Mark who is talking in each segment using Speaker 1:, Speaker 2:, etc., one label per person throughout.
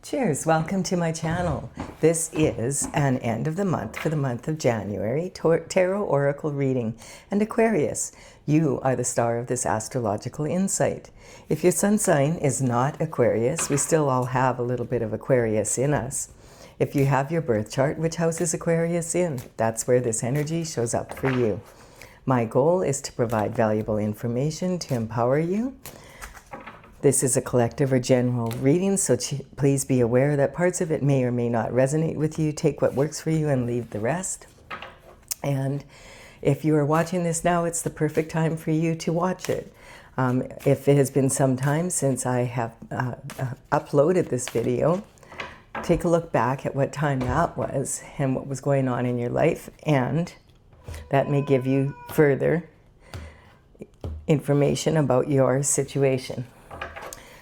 Speaker 1: Cheers, welcome to my channel. This is an end of the month for the month of January tarot oracle reading. And Aquarius, you are the star of this astrological insight. If your sun sign is not Aquarius, we still all have a little bit of Aquarius in us. If you have your birth chart, which house is Aquarius in? That's where this energy shows up for you. My goal is to provide valuable information to empower you. This is a collective or general reading, so please be aware that parts of it may or may not resonate with you. Take what works for you and leave the rest. And if you are watching this now, it's the perfect time for you to watch it. If it has been some time since I have uploaded this video, take a look back at what time that was and what was going on in your life, and that may give you further information about your situation.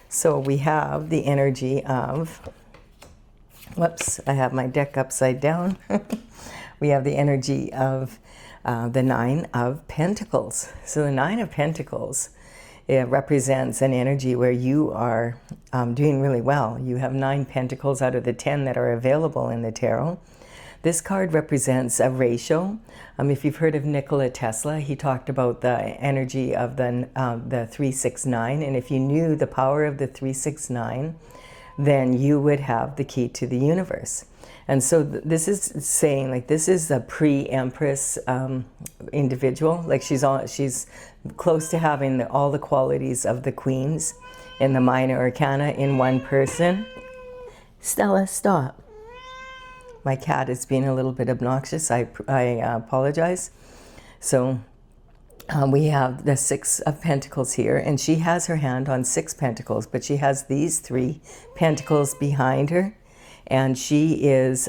Speaker 1: So we have the energy of, whoops, I have my deck upside down. We have the energy of the Nine of Pentacles. So the Nine of Pentacles, it represents an energy where you are doing really well. You have 9 pentacles out of the 10 that are available in the tarot. This card represents a ratio. If you've heard of Nikola Tesla, he talked about the energy of the 369, and if you knew the power of the 369, then you would have the key to the universe. And so this is saying, like, this is a pre-empress individual. Like, she's close to having all the qualities of the queens in the minor arcana in one person. Stella, stop. My cat is being a little bit obnoxious. I apologize. So we have the 6 of Pentacles here, and she has her hand on 6 pentacles, but she has these 3 pentacles behind her, and she is,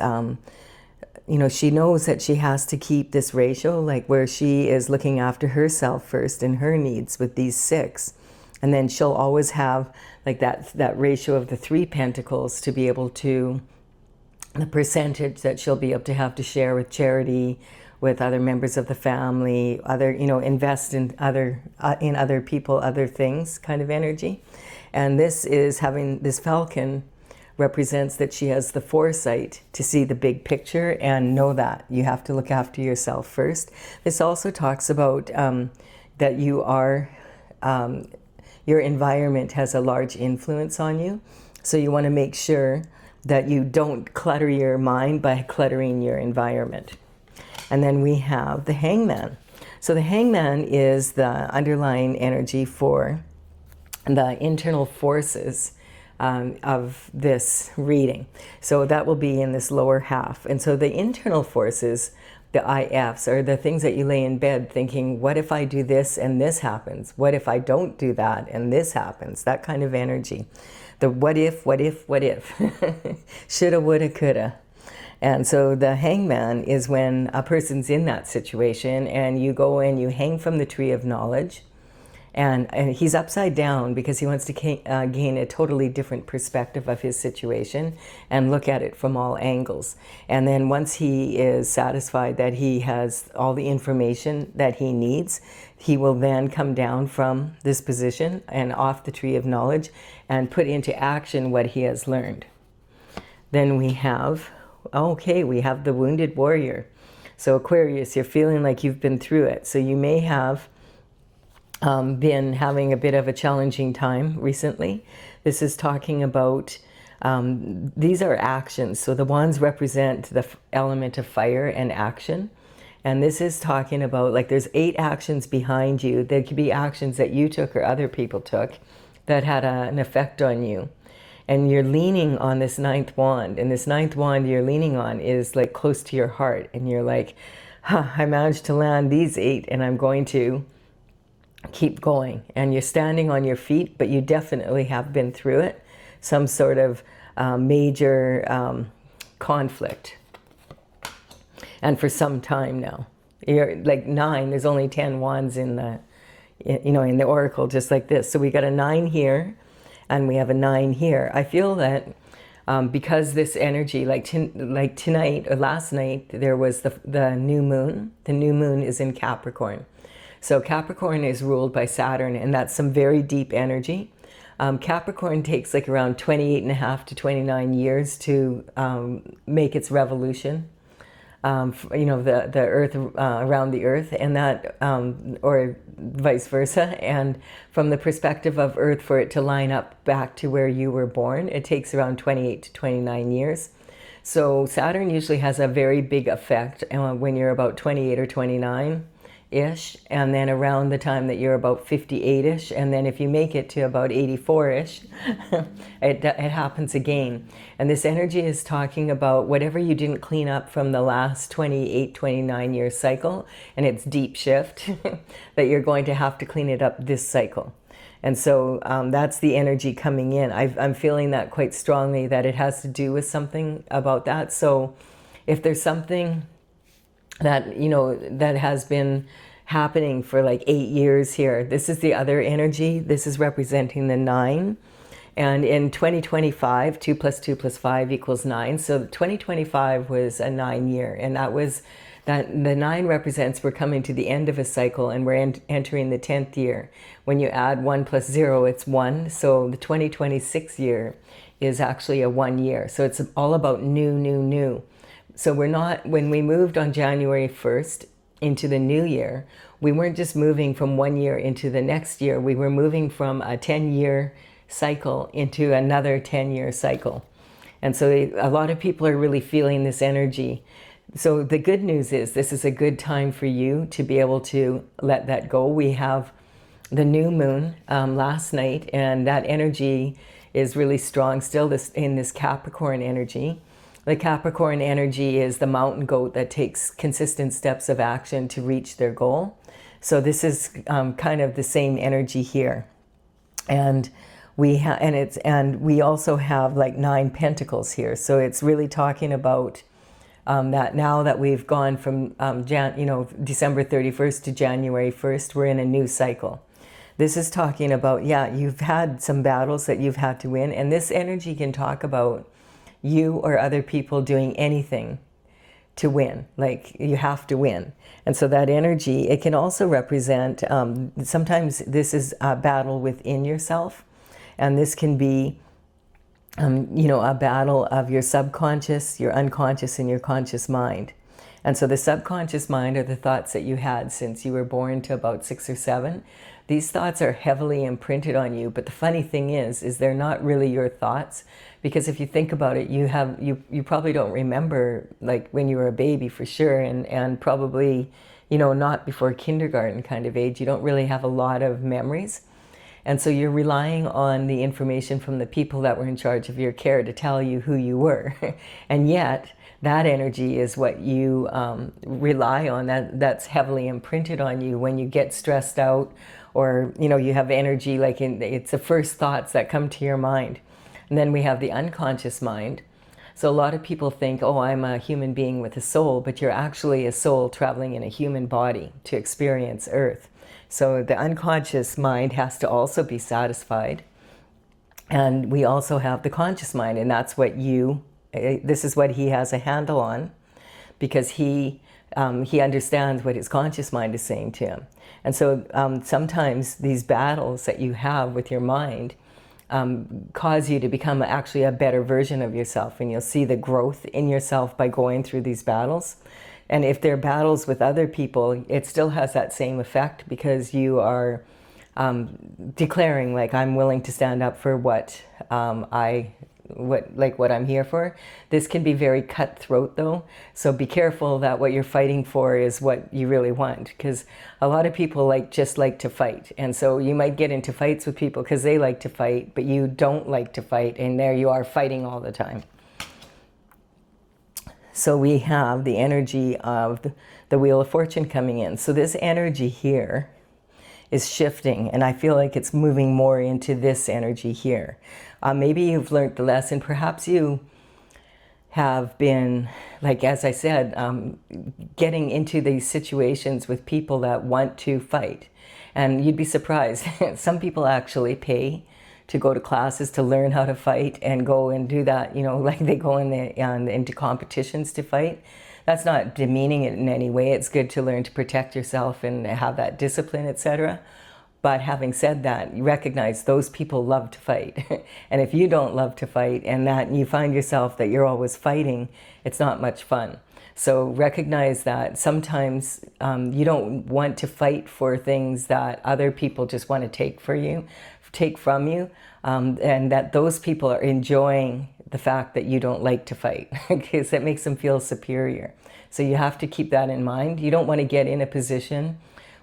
Speaker 1: she knows that she has to keep this ratio, like where she is looking after herself first and her needs with these 6, and then she'll always have like that ratio of the 3 pentacles to be able to, the percentage that she'll be able to have to share with charity, with other members of the family, invest in other people, other things kind of energy. And this is having, this falcon represents that she has the foresight to see the big picture and know that you have to look after yourself first. This also talks about that you are, your environment has a large influence on you. So you want to make sure that you don't clutter your mind by cluttering your environment. And then we have the Hangman. So the Hangman is the underlying energy for the internal forces of this reading. So that will be in this lower half. And so the internal forces, the IFs, are the things that you lay in bed thinking, what if I do this and this happens? What if I don't do that and this happens? That kind of energy. The what if, shoulda, woulda, coulda. And so the Hangman is when a person's in that situation and you go and you hang from the tree of knowledge, and he's upside down because he wants to gain a totally different perspective of his situation and look at it from all angles. And then once he is satisfied that he has all the information that he needs, he will then come down from this position and off the tree of knowledge and put into action what he has learned. Then we have, we have the Wounded Warrior. So Aquarius, you're feeling like you've been through it. So you may have been having a bit of a challenging time recently. This is talking about, these are actions. So the wands represent the element of fire and action. And this is talking about, like, there's 8 actions behind you. There could be actions that you took or other people took that had an effect on you. And you're leaning on this 9th wand. And this 9th wand you're leaning on is like close to your heart. And you're like, I managed to land these 8 and I'm going to keep going. And you're standing on your feet, but you definitely have been through it. Some sort of major conflict. And for some time now. You're like 9, there's only 10 wands in the, in the oracle, just like this. So we got a 9 here, and we have a 9 here. I feel that because this energy, like tonight or last night, there was the new moon. The new moon is in Capricorn. So Capricorn is ruled by Saturn, and that's some very deep energy. Capricorn takes like around 28.5 to 29 years to make its revolution. You know, the Earth around the Earth, and that, or vice versa. And from the perspective of Earth, for it to line up back to where you were born, it takes around 28 to 29 years. So Saturn usually has a very big effect when you're about 28 or 29-ish, and then around the time that you're about 58-ish, and then if you make it to about 84-ish, it happens again. And this energy is talking about whatever you didn't clean up from the last 28, 29-year cycle, and it's deep shift, that you're going to have to clean it up this cycle. And so that's the energy coming in. I'm feeling that quite strongly, that it has to do with something about that. So if there's something that, you know, that has been happening for like 8 years here, this is the other energy. This is representing the 9. And in 2025, 2 plus 2 plus 5 equals 9. So 2025 was a 9-year, and that was that the 9 represents we're coming to the end of a cycle, and we're entering the 10th year. When you add 1 plus 0, it's 1. So the 2026 year is actually a 1 year. So it's all about new. So we're not, when we moved on January 1st into the new year, we weren't just moving from 1 year into the next year. We were moving from a 10-year cycle into another 10-year cycle. And so a lot of people are really feeling this energy. So the good news is this is a good time for you to be able to let that go. We have the new moon last night, and that energy is really strong still in this Capricorn energy. The Capricorn energy is the mountain goat that takes consistent steps of action to reach their goal. So this is kind of the same energy here. And we also have like 9 pentacles here. So it's really talking about that now that we've gone from December 31st to January 1st, we're in a new cycle. This is talking about, yeah, you've had some battles that you've had to win, and this energy can talk about you or other people doing anything to win, like you have to win. And so that energy, it can also represent, sometimes this is a battle within yourself, and this can be a battle of your subconscious, your unconscious, and your conscious mind. And so the subconscious mind are the thoughts that you had since you were born to about 6 or 7. These thoughts are heavily imprinted on you, but the funny thing is they're not really your thoughts, because if you think about it, you probably don't remember like when you were a baby for sure, and probably, not before kindergarten kind of age. You don't really have a lot of memories. And so you're relying on the information from the people that were in charge of your care to tell you who you were. And yet that energy is what you rely on. That's heavily imprinted on you when you get stressed out, or you have energy, like it's the first thoughts that come to your mind. And then we have the unconscious mind. So a lot of people think, oh, I'm a human being with a soul, but you're actually a soul traveling in a human body to experience Earth. So the unconscious mind has to also be satisfied. And we also have the conscious mind, and that's what this is what he has a handle on, because he understands what his conscious mind is saying to him. And so sometimes these battles that you have with your mind cause you to become actually a better version of yourself, and you'll see the growth in yourself by going through these battles. And if they're battles with other people, it still has that same effect, because you are declaring, like, I'm willing to stand up for what I'm here for. This can be very cutthroat though, so be careful that what you're fighting for is what you really want, because a lot of people just like to fight, and so you might get into fights with people because they like to fight, but you don't like to fight, and there you are fighting all the time. So we have the energy of the Wheel of Fortune coming in. So this energy here is shifting, and I feel like it's moving more into this energy here. Maybe you've learned the lesson. Perhaps you have been, like, as I said, getting into these situations with people that want to fight. And you'd be surprised. Some people actually pay to go to classes to learn how to fight and go and do that, like they go into competitions to fight. That's not demeaning it in any way. It's good to learn to protect yourself and have that discipline, etc. But having said that, you recognize those people love to fight. And if you don't love to fight and you find yourself that you're always fighting, it's not much fun. So recognize that sometimes you don't want to fight for things that other people just want to take from you, and that those people are enjoying the fact that you don't like to fight, because that makes them feel superior. So you have to keep that in mind. You don't want to get in a position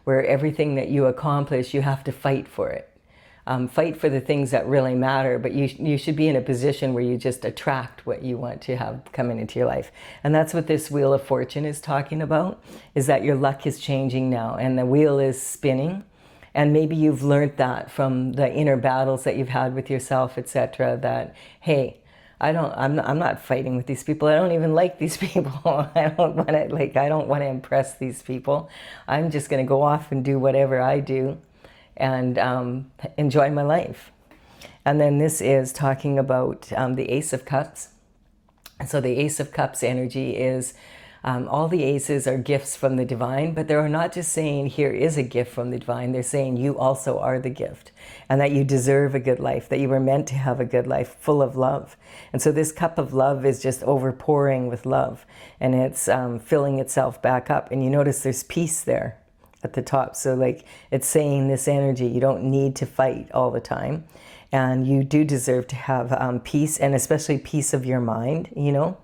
Speaker 1: where everything that you accomplish, you have to fight for it. Fight for the things that really matter, but you should be in a position where you just attract what you want to have coming into your life. And that's what this Wheel of Fortune is talking about, is that your luck is changing now and the wheel is spinning. And maybe you've learned that from the inner battles that you've had with yourself, etc., that, hey, I'm not fighting with these people. I don't even like these people. I don't want to impress these people. I'm just going to go off and do whatever I do and enjoy my life. And then this is talking about the Ace of Cups. So the Ace of Cups energy is all the aces are gifts from the divine, but they're not just saying here is a gift from the divine. They're saying you also are the gift, and that you deserve a good life, that you were meant to have a good life full of love. And so this cup of love is just overpouring with love, and it's filling itself back up. And you notice there's peace there at the top. So like it's saying this energy, you don't need to fight all the time, and you do deserve to have peace, and especially peace of your mind, you know.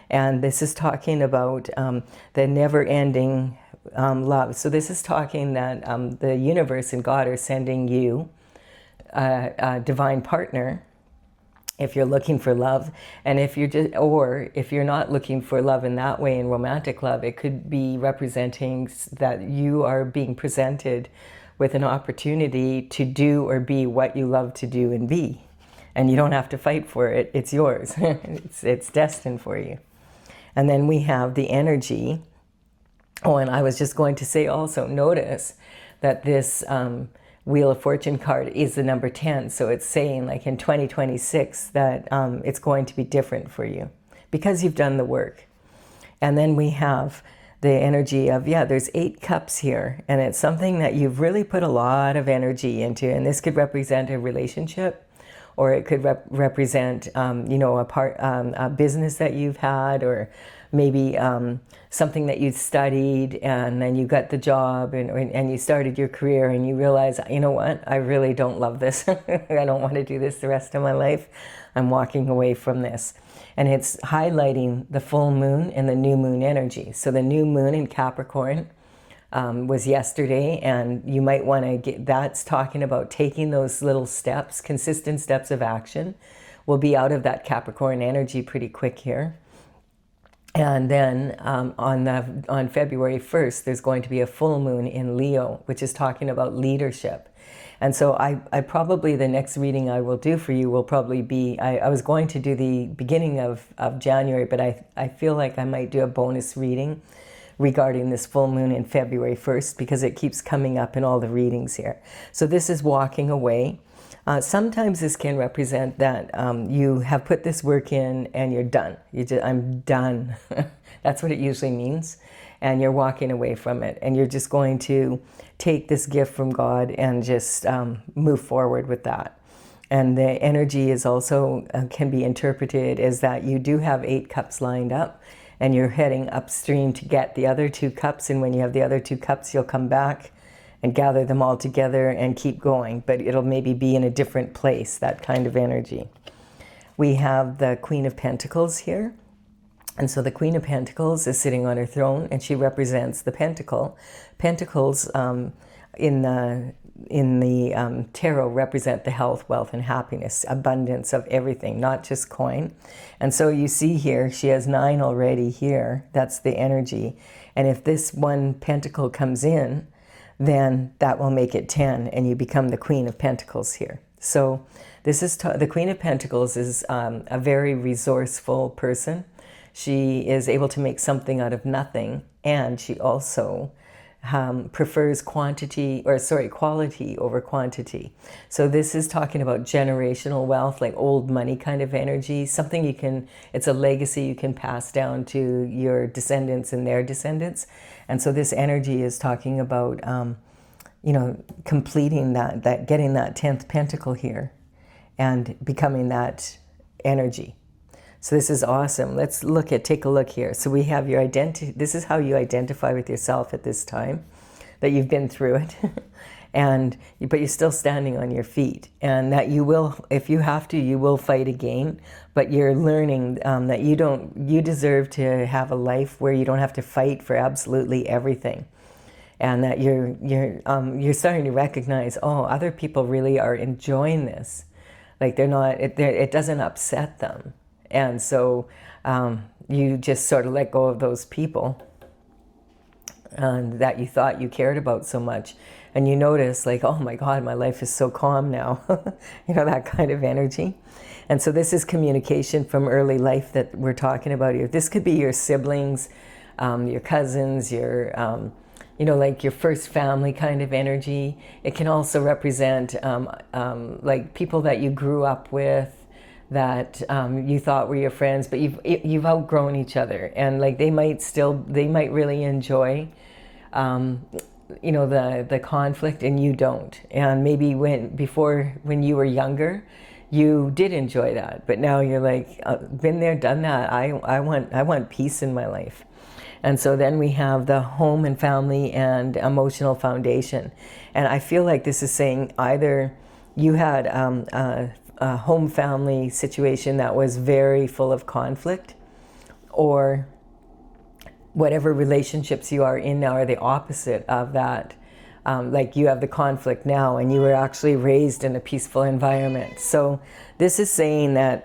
Speaker 1: And this is talking about the never-ending love. So this is talking that the universe and God are sending you a divine partner if you're looking for love. And if you're not looking for love in that way, in romantic love, it could be representing that you are being presented with an opportunity to do or be what you love to do and be. And you don't have to fight for it. It's yours. It's destined for you. And then we have the energy. Oh, and I was just going to say also, notice that this Wheel of Fortune card is the number 10. So it's saying like in 2026 that it's going to be different for you because you've done the work. And then we have the energy of, there's 8 cups here. And it's something that you've really put a lot of energy into. And this could represent a relationship, or it could represent, a business that you've had, or maybe something that you studied and then you got the job and you started your career and you realize, you know what, I really don't love this. I don't want to do this the rest of my life. I'm walking away from this. And it's highlighting the full moon and the new moon energy. So the new moon in Capricorn was yesterday, and you might want to that's talking about taking those little steps, consistent steps of action. We'll be out of that Capricorn energy pretty quick here. And then on February 1st, there's going to be a full moon in Leo, which is talking about leadership. And so I probably, the next reading I will do for you will probably be, I was going to do the beginning of January, but I feel like I might do a bonus reading regarding this full moon in February 1st, because it keeps coming up in all the readings here. So this is walking away. Sometimes this can represent that you have put this work in and you're done. I'm done. That's what it usually means. And you're walking away from it. And you're just going to take this gift from God and just move forward with that. And the energy is also, can be interpreted as that you do have 8 cups lined up, and you're heading upstream to get the other 2 cups. And when you have the other 2 cups, you'll come back and gather them all together and keep going. But it'll maybe be in a different place, that kind of energy. We have the Queen of Pentacles here. And so the Queen of Pentacles is sitting on her throne, and she represents the pentacle. Pentacles in the tarot represent the health, wealth, and happiness, abundance of everything, not just coin. And so you see here, she has 9 already here. That's the energy. And if this one pentacle comes in, then that will make it 10, and you become the Queen of Pentacles here. So this is the Queen of Pentacles is a very resourceful person. She is able to make something out of nothing, and she also prefers quality over quantity. So this is talking about generational wealth, like old money kind of energy, something it's a legacy you can pass down to your descendants and their descendants. And so this energy is talking about, you know, completing that getting that 10th pentacle here and becoming that energy. So this is awesome. Let's take a look here. So we have your identity. This is how you identify with yourself at this time, that you've been through it. But you're still standing on your feet, and that you will, if you have to, you will fight again. But you're learning that you deserve to have a life where you don't have to fight for absolutely everything, and that you're starting to recognize, oh, other people really are enjoying this. Like they're not, it doesn't upset them. And so you just sort of let go of those people that you thought you cared about so much. And you notice like, oh my God, my life is so calm now. You know, that kind of energy. And so this is communication from early life that we're talking about here. This could be your siblings, your cousins, your, you know, like your first family kind of energy. It can also represent like people that you grew up with, that you thought were your friends, but you've outgrown each other, and like they might really enjoy you know, the conflict, and you don't. And maybe when you were younger, you did enjoy that, but now you're like, been there, done that. I want peace in my life. And so then we have the home and family and emotional foundation. And I feel like this is saying either you had a home family situation that was very full of conflict, or whatever relationships you are in now are the opposite of that. Like you have the conflict now, and you were actually raised in a peaceful environment. So this is saying that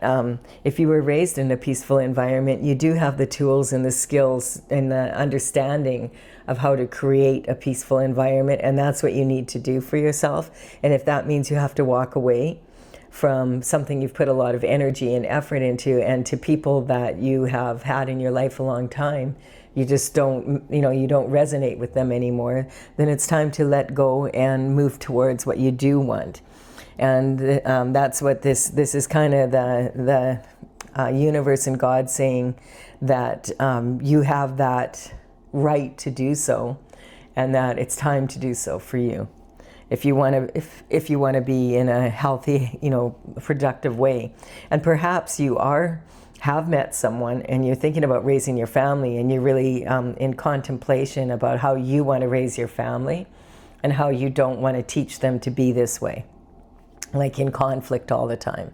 Speaker 1: if you were raised in a peaceful environment, you do have the tools and the skills and the understanding of how to create a peaceful environment, and that's what you need to do for yourself. And if that means you have to walk away from something you've put a lot of energy and effort into, and to people that you have had in your life a long time, you just don't, you know, you don't resonate with them anymore, then it's time to let go and move towards what you do want. And that's what this is kind of the universe and God saying that you have that right to do so, and that it's time to do so for you. If you want to be in a healthy, you know, productive way. And perhaps you have met someone and you're thinking about raising your family, and you're really in contemplation about how you want to raise your family and how you don't want to teach them to be this way, like in conflict all the time.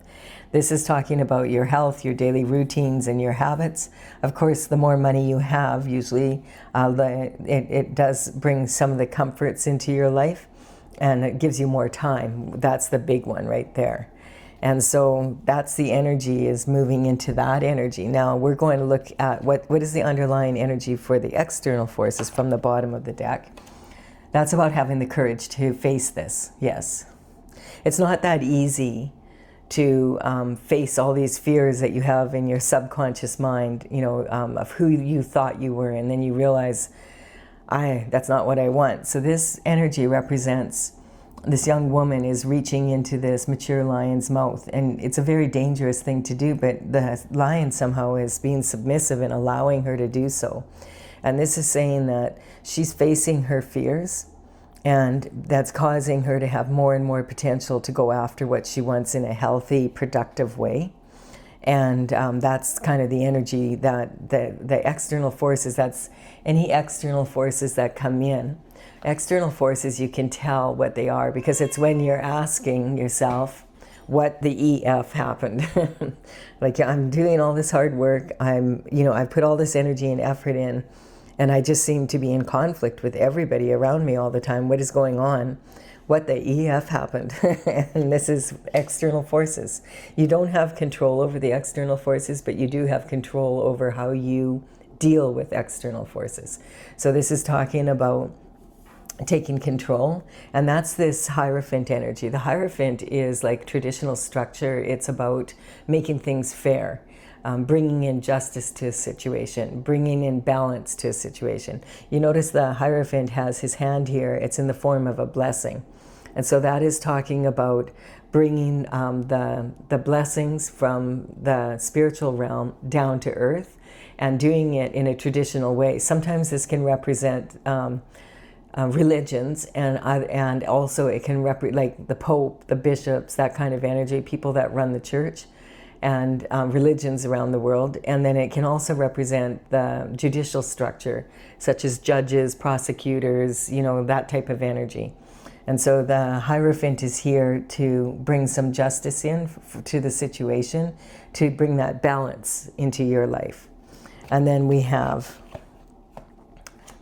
Speaker 1: This is talking about your health, your daily routines, and your habits. Of course, the more money you have, usually it does bring some of the comforts into your life, and it gives you more time. That's the big one right there. And so that's the energy, is moving into that energy. Now we're going to look at what is the underlying energy for the external forces from the bottom of the deck. That's about having the courage to face this. Yes. It's not that easy to face all these fears that you have in your subconscious mind, you know, of who you thought you were, and then you realize, that's not what I want. So this energy represents, this young woman is reaching into this mature lion's mouth, and it's a very dangerous thing to do, but the lion somehow is being submissive and allowing her to do so. And this is saying that she's facing her fears, and that's causing her to have more and more potential to go after what she wants in a healthy, productive way. And that's kind of the energy that the external forces, that's any external forces that come in. External forces, you can tell what they are, because it's when you're asking yourself what the EF happened. Like, I'm doing all this hard work, I put all this energy and effort in, and I just seem to be in conflict with everybody around me all the time. What is going on? What the EF happened? And this is external forces. You don't have control over the external forces, but you do have control over how you deal with external forces. So this is talking about taking control, and that's this Hierophant energy. The Hierophant is like traditional structure. It's about making things fair, bringing in justice to a situation, bringing in balance to a situation. You notice the Hierophant has his hand here. It's in the form of a blessing. And so that is talking about bringing the blessings from the spiritual realm down to earth, and doing it in a traditional way. Sometimes this can represent religions, and also it can represent like the Pope, the bishops, that kind of energy, people that run the church, and religions around the world. And then it can also represent the judicial structure, such as judges, prosecutors, you know, that type of energy. And so the Hierophant is here to bring some justice in to the situation, to bring that balance into your life. And then we have,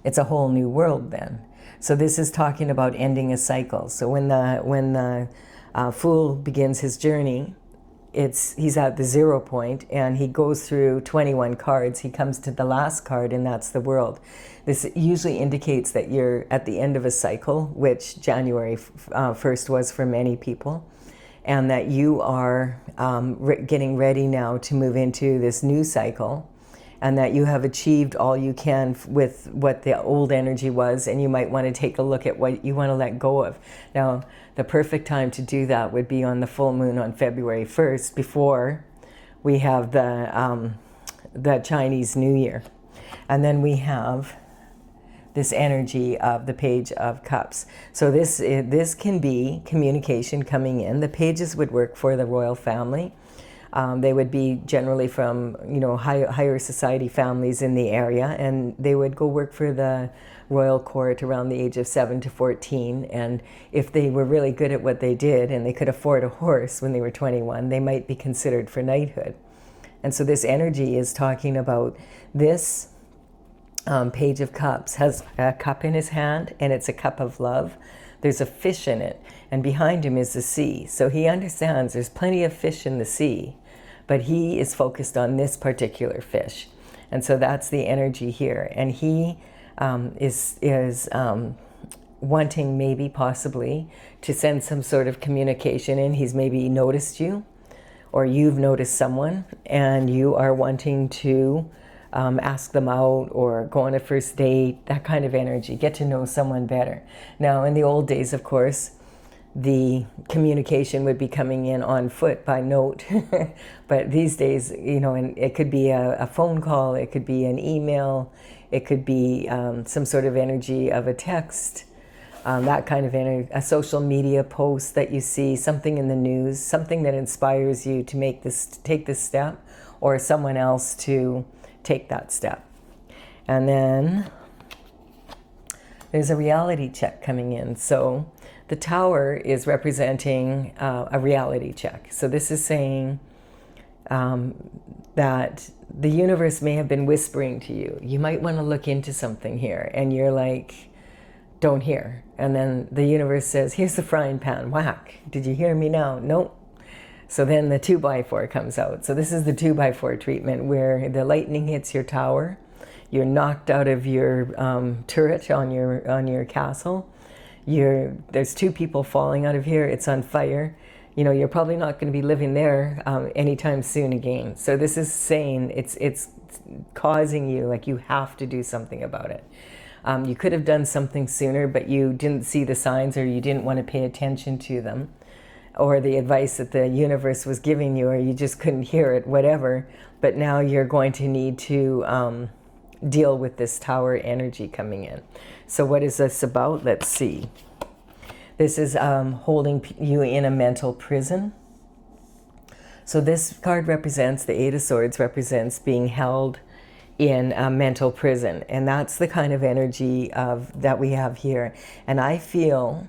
Speaker 1: it's a whole new world then. So this is talking about ending a cycle. So when the Fool begins his journey, he's at the 0 point, and he goes through 21 cards. He comes to the last card, and that's the World. This usually indicates that you're at the end of a cycle, which January 1st was for many people, and that you are getting ready now to move into this new cycle, and that you have achieved all you can with what the old energy was, and you might want to take a look at what you want to let go of. Now, the perfect time to do that would be on the full moon on February 1st, before we have the Chinese New Year. And then we have this energy of the Page of Cups. So this can be communication coming in. The pages would work for the royal family. They would be generally from, you know, higher society families in the area, and they would go work for the royal court around the age of 7 to 14. And if they were really good at what they did and they could afford a horse when they were 21, they might be considered for knighthood. And so this energy is talking about this Page of Cups has a cup in his hand, and it's a cup of love. There's a fish in it, and behind him is the sea. So he understands there's plenty of fish in the sea, but he is focused on this particular fish. And so that's the energy here. And he is wanting, maybe possibly, to send some sort of communication in. He's maybe noticed you, or you've noticed someone, and you are wanting to ask them out or go on a first date, that kind of energy, get to know someone better. Now, in the old days, of course, the communication would be coming in on foot by note. But these days, you know, and it could be a phone call, it could be an email, it could be some sort of energy of a text, that kind of energy, a social media post that you see, something in the news, something that inspires you to take this step, or someone else to take that step. And then there's a reality check coming in. So the Tower is representing a reality check. So this is saying that the universe may have been whispering to you. You might want to look into something here. And you're like, don't hear. And then the universe says, here's the frying pan. Whack. Did you hear me now? Nope. So then the 2x4 comes out. So this is the 2x4 treatment, where the lightning hits your tower. You're knocked out of your turret on your castle. There's 2 people falling out of here. It's on fire. You know, you're probably not going to be living there anytime soon again. So this is saying it's causing you, like, you have to do something about it. You could have done something sooner, but you didn't see the signs, or you didn't want to pay attention to them, or the advice that the universe was giving you, or you just couldn't hear it, whatever. But now you're going to need to deal with this Tower energy coming in. So what is this about? Let's see. This is holding you in a mental prison. So this card represents, the 8 of Swords represents being held in a mental prison. And that's the kind of energy that we have here. And I feel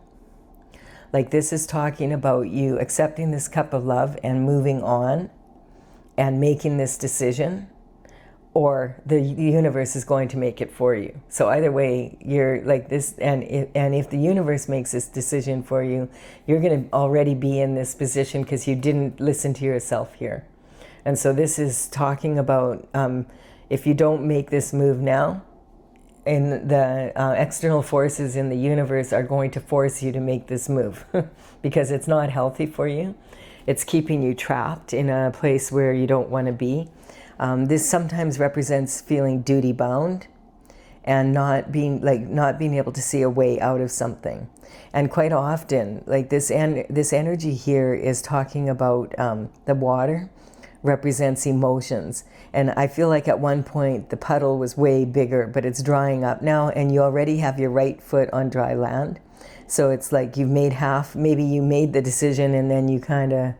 Speaker 1: like this is talking about you accepting this cup of love and moving on and making this decision, or the universe is going to make it for you. So either way, you're like this, and if the universe makes this decision for you, you're going to already be in this position because you didn't listen to yourself here. And so this is talking about if you don't make this move now, and the external forces in the universe are going to force you to make this move because it's not healthy for you. It's keeping you trapped in a place where you don't want to be. This sometimes represents feeling duty bound and not being able to see a way out of something. And quite often, like this energy here is talking about the water represents emotions. And I feel like at one point the puddle was way bigger, but it's drying up now, and you already have your right foot on dry land. So it's like you've made half, maybe you made the decision and then you kind of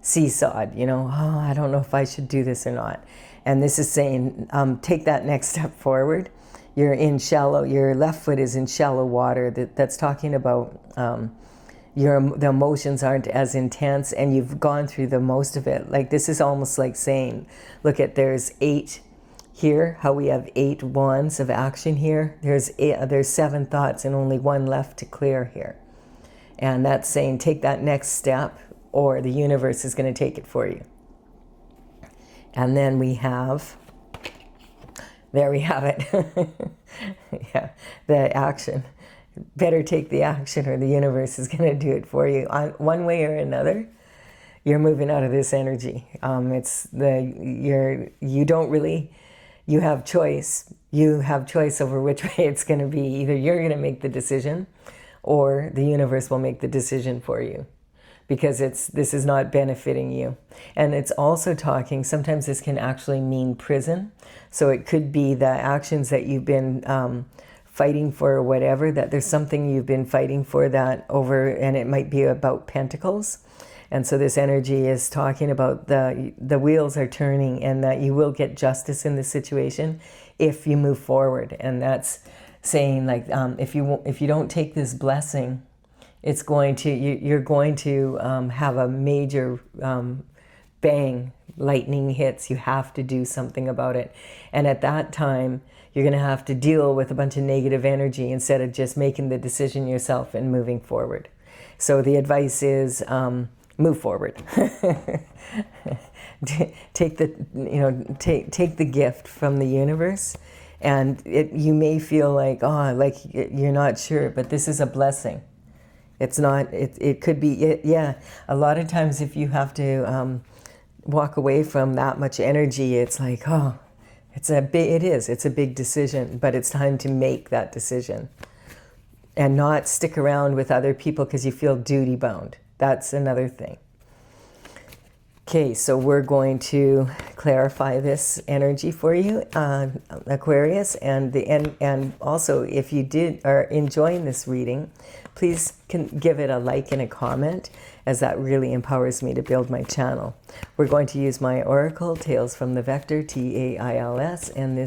Speaker 1: seesawed, you know, oh, I don't know if I should do this or not. And this is saying, take that next step forward. You're in shallow, your left foot is in shallow water. That's talking about the emotions aren't as intense, and you've gone through the most of it. Like this is almost like saying, look at, there's 8 here, how we have 8 wands of action here. There's 7 thoughts and only 1 left to clear here. And that's saying take that next step, or the universe is going to take it for you. And then we have, there we have it. Yeah, the action. Better take the action, or the universe is going to do it for you. One way or another, you're moving out of this energy. You have choice. You have choice over which way it's going to be. Either you're going to make the decision, or the universe will make the decision for you, because this is not benefiting you. And it's also talking, sometimes this can actually mean prison. So it could be the actions that you've been fighting for, or whatever, that there's something you've been fighting for that over, and it might be about pentacles. And so this energy is talking about the wheels are turning, and that you will get justice in this situation if you move forward. And that's saying, like, if you don't take this blessing, it's going to, you're going to have a major bang, lightning hits. You have to do something about it. And at that time, you're going to have to deal with a bunch of negative energy instead of just making the decision yourself and moving forward. So the advice is move forward. Take the gift from the universe. And you may feel like, oh, like you're not sure, but this is a blessing. It's not, it could be, yeah. A lot of times if you have to walk away from that much energy, it's like, oh, it's a big decision, but it's time to make that decision and not stick around with other people because you feel duty bound. That's another thing. Okay, so we're going to clarify this energy for you, Aquarius, and also if you are enjoying this reading, please give it a like and a comment, as that really empowers me to build my channel. We're going to use my oracle, Tales from the Vector, TAILS, and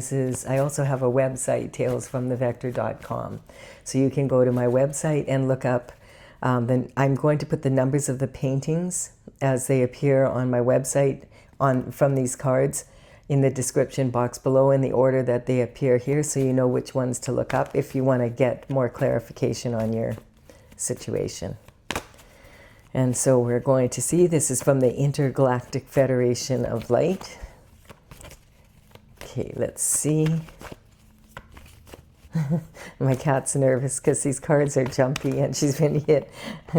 Speaker 1: I also have a website, talesfromthevector.com. So you can go to my website and look up, I'm going to put the numbers of the paintings as they appear on my website from these cards in the description box below in the order that they appear here, so you know which ones to look up if you want to get more clarification on your situation. And so we're going to see, this is from the Intergalactic Federation of Light. Okay, let's see. My cat's nervous because these cards are jumpy and she's been hit.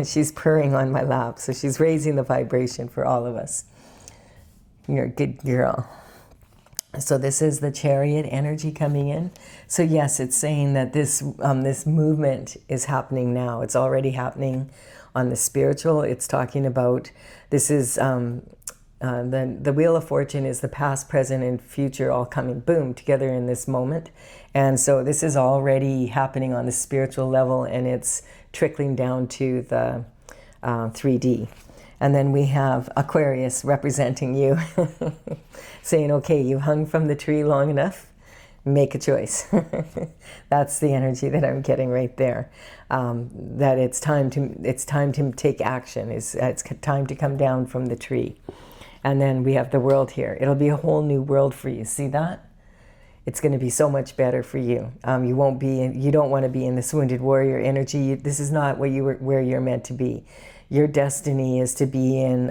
Speaker 1: She's purring on my lap, so she's raising the vibration for all of us. You're a good girl. So this is the Chariot energy coming in. So yes, it's saying that this movement is happening now. It's already happening on the spiritual. It's talking about, this is the Wheel of Fortune is the past, present, and future all coming, boom, together in this moment. And so this is already happening on the spiritual level, and it's trickling down to the 3D. And then we have Aquarius representing you, saying, okay, you've hung from the tree long enough, make a choice. That's the energy that I'm getting right there. That it's time to take action. It's time to come down from the tree. And then we have the World here. It'll be a whole new world for you. See that? It's going to be so much better for you. You don't want to be in this wounded warrior energy. This is not where you're meant to be. Your destiny is to be in,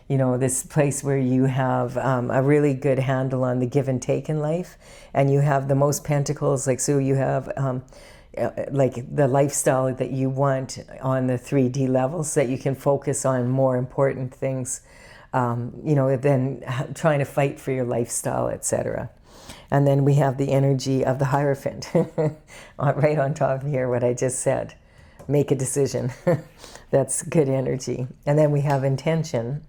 Speaker 1: this place where you have a really good handle on the give and take in life, and you have the most pentacles. Like, so you have like the lifestyle that you want on the 3D level, so that you can focus on more important things, than trying to fight for your lifestyle, etc. And then we have the energy of the Hierophant, right on top of here, what I just said. Make a decision. That's good energy. And then we have intention,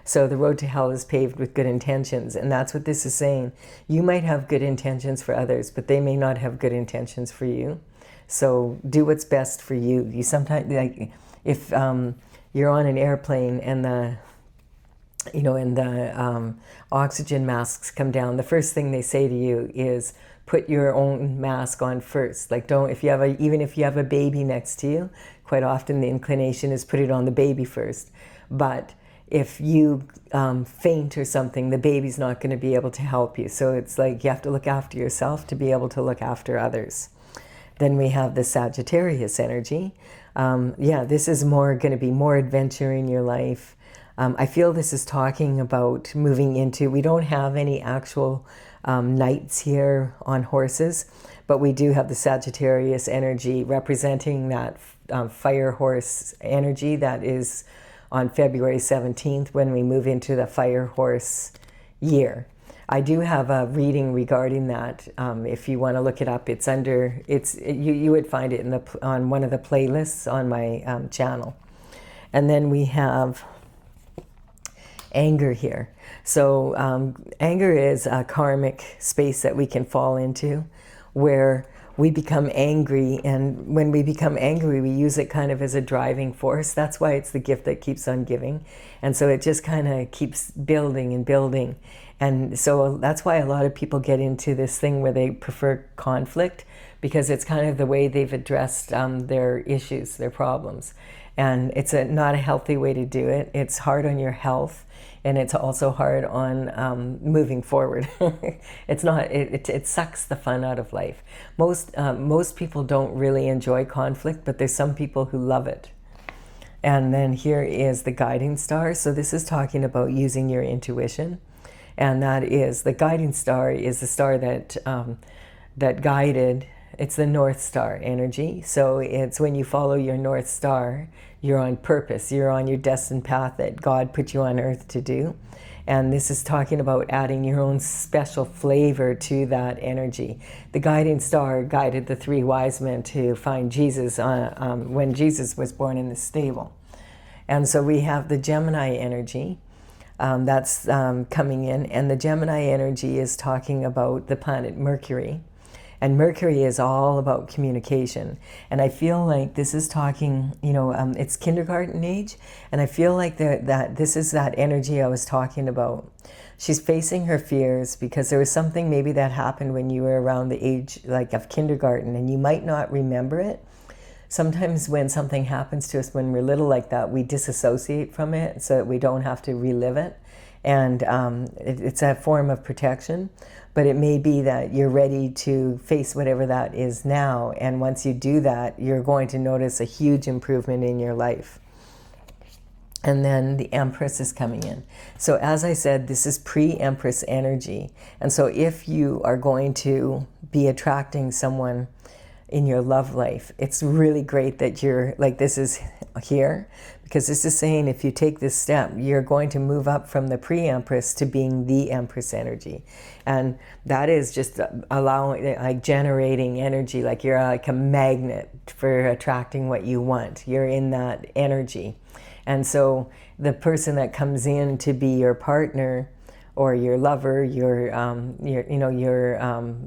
Speaker 1: So the road to hell is paved with good intentions, and that's what this is saying. You might have good intentions for others, but they may not have good intentions for you. So do what's best for you. You sometimes, like, if you're on an airplane and the oxygen masks come down, the first thing they say to you is put your own mask on first. Like, don't, even if you have a baby next to you, quite often the inclination is put it on the baby first. But if you faint or something, the baby's not going to be able to help you. So it's like you have to look after yourself to be able to look after others. Then we have the Sagittarius energy. This is going to be more adventure in your life. I feel this is talking about moving into, we don't have any actual knights here on horses, but we do have the Sagittarius energy representing that fire horse energy that is on February 17th when we move into the fire horse year. I do have a reading regarding that. If you want to look it up, you would find it on one of the playlists on my channel. And then we have anger here. So anger is a karmic space that we can fall into where we become angry, and when we become angry, we use it kind of as a driving force. That's why it's the gift that keeps on giving. And so it just kind of keeps building and building. And so that's why a lot of people get into this thing where they prefer conflict, because it's kind of the way they've addressed their issues, their problems. And it's not a healthy way to do it. It's hard on your health, and it's also hard on moving forward. It sucks the fun out of life. Most people don't really enjoy conflict, but there's some people who love it. And then here is the guiding star. So this is talking about using your intuition. And that is, the guiding star is the star that guided. It's the North Star energy. So it's when you follow your North Star, you're on purpose. You're on your destined path that God put you on earth to do. And this is talking about adding your own special flavor to that energy. The guiding star guided the three wise men to find Jesus when Jesus was born in the stable. And so we have the Gemini energy that's coming in. And the Gemini energy is talking about the planet Mercury. And Mercury is all about communication. And I feel like this is talking, it's kindergarten age. And I feel like that this is that energy I was talking about. She's facing her fears because there was something maybe that happened when you were around the age of kindergarten, and you might not remember it. Sometimes when something happens to us when we're little like that, we disassociate from it so that we don't have to relive it. And it's a form of protection. But it may be that you're ready to face whatever that is now. And once you do that, you're going to notice a huge improvement in your life. And then the Empress is coming in. So as I said, this is pre-Empress energy. And so if you are going to be attracting someone in your love life, it's really great that you're like, this is here, because this is saying if you take this step, you're going to move up from the pre-Empress to being the Empress energy. And that is just generating energy, like you're like a magnet for attracting what you want. You're in that energy. And so the person that comes in to be your partner or your lover, your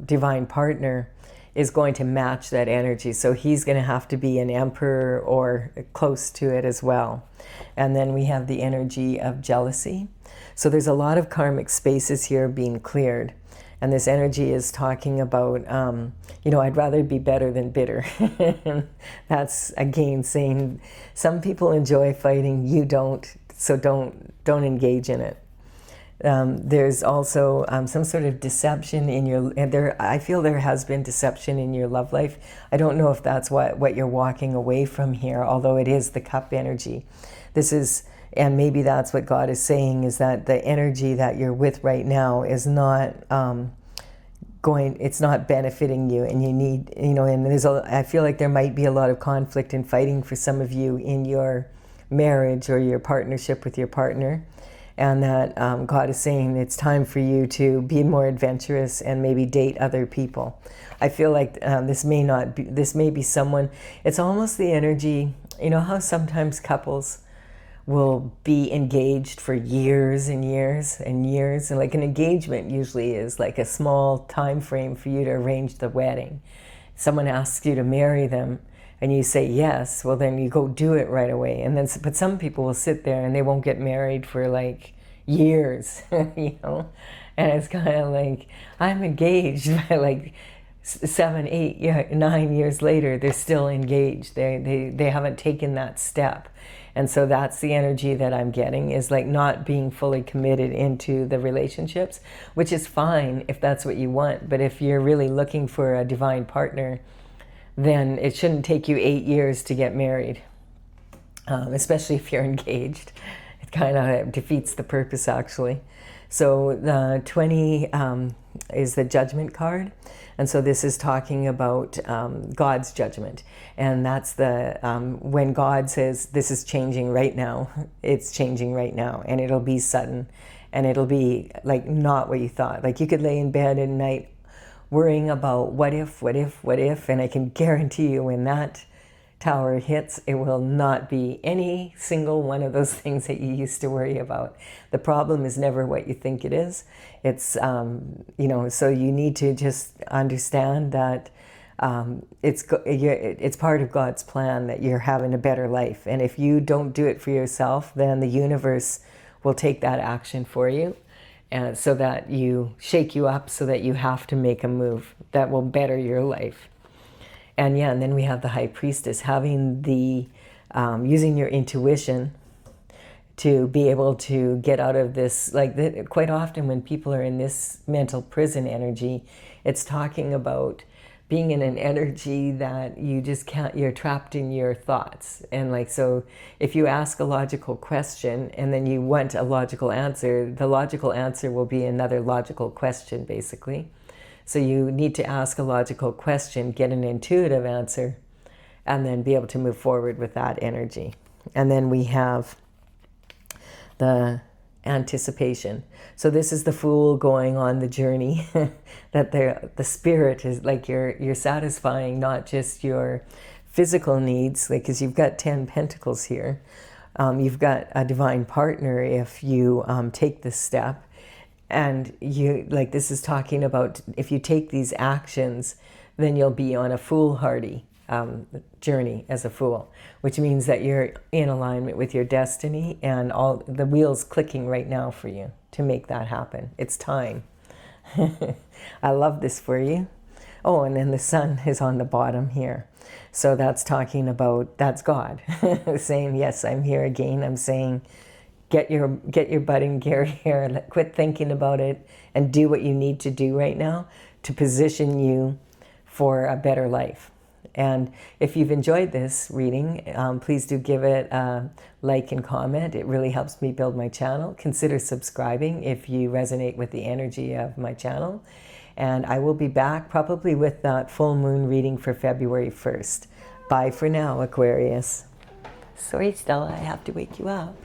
Speaker 1: divine partner, is going to match that energy. So he's going to have to be an emperor or close to it as well. And then we have the energy of jealousy. So there's a lot of karmic spaces here being cleared. And this energy is talking about, I'd rather be better than bitter. That's again saying some people enjoy fighting, you don't, so don't engage in it. There's also some sort of deception in I feel there has been deception in your love life. I don't know if that's what you're walking away from here, although it is the cup energy. And maybe that's what God is saying, is that the energy that you're with right now is not it's not benefiting you, and you need, and I feel like there might be a lot of conflict and fighting for some of you in your marriage or your partnership with your partner. And that God is saying it's time for you to be more adventurous and maybe date other people. I feel like this may be someone, it's almost the energy, how sometimes couples will be engaged for years and years and years. And like an engagement usually is like a small time frame for you to arrange the wedding. Someone asks you to marry them and you say yes, well then you go do it right away. And then, but some people will sit there and they won't get married for like years, you know? And it's kind of like, I'm engaged by like 7, 8, 9 years later, they're still engaged. They haven't taken that step. And so that's the energy that I'm getting, is like not being fully committed into the relationships, which is fine if that's what you want. But if you're really looking for a divine partner, then it shouldn't take you 8 years to get married, especially if you're engaged. It kind of defeats the purpose, actually. So the 20 is the judgment card. And so this is talking about God's judgment. And that's the, when God says, this is changing right now, it's changing right now. And it'll be sudden. And it'll be like not what you thought. Like you could lay in bed at night worrying about what if, and I can guarantee you when that tower hits, it will not be any single one of those things that you used to worry about. The problem is never what you think it is. It's, you know, so you need to just understand that it's part of God's plan that you're having a better life. And if you don't do it for yourself, then the universe will take that action for you. And so that you shake you up so that you have to make a move that will better your life. And yeah, and then we have the High Priestess, having the, using your intuition to be able to get out of this. Like quite often when people are in this mental prison energy, it's talking about being in an energy that you just can't, you're trapped in your thoughts. And like, so if you ask a logical question and then you want a logical answer, the logical answer will be another logical question, basically. So you need to ask a logical question, get an intuitive answer, and then be able to move forward with that energy. And then we have the anticipation. So this is the Fool going on the journey that the spirit is like, you're satisfying not just your physical needs, like, because you've got 10 pentacles here. You've got a divine partner if you take this step. And you, like, this is talking about if you take these actions, then you'll be on a foolhardy journey as a fool, which means that you're in alignment with your destiny and all the wheels clicking right now for you to make that happen. It's time. I love this for you. Oh, and then the Sun is on the bottom here. So that's talking about, that's God saying, yes, I'm here again. I'm saying, get your butt in gear here, quit thinking about it, and do what you need to do right now to position you for a better life. And if you've enjoyed this reading, please do give it a like and comment. It really helps me build my channel. Consider subscribing if you resonate with the energy of my channel. And I will be back probably with that full moon reading for February 1st. Bye for now, Aquarius. Sorry, Stella, I have to wake you up.